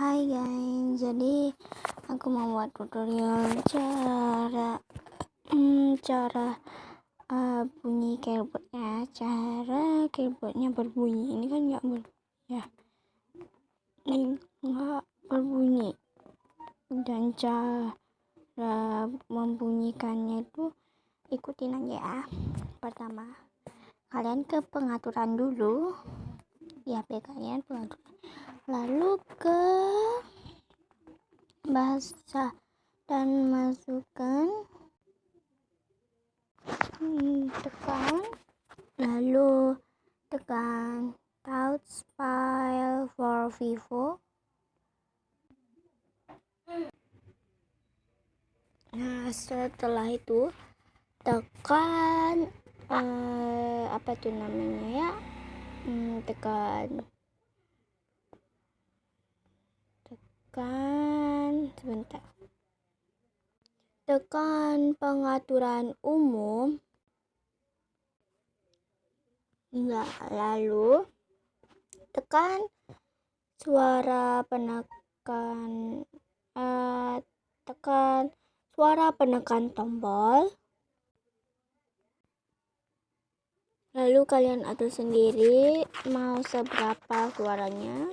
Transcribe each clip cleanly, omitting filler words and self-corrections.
Hai guys, jadi aku mau buat tutorial cara bunyi keyboardnya, cara keyboardnya berbunyi. Ini kan nggak ini nggak berbunyi, dan cara membunyikannya itu ikutin aja ya. Pertama, kalian ke pengaturan dulu di HP kalian, lalu ke bahasa dan masukkan lalu tekan touch file for Vivo. Nah, setelah itu tekan apa tuh namanya ya, tekan sebentar, tekan pengaturan umum. Lalu tekan suara penekan tombol. Lalu kalian atur sendiri mau seberapa suaranya.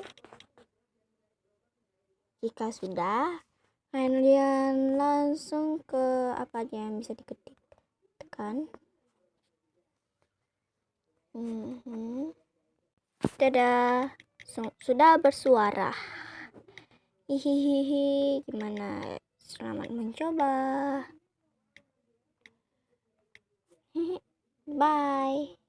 Jika sudah, kalian langsung ke apa aja yang bisa diketik, tekan. Dadah, sudah bersuara. Hihihi, gimana? Selamat mencoba. Bye.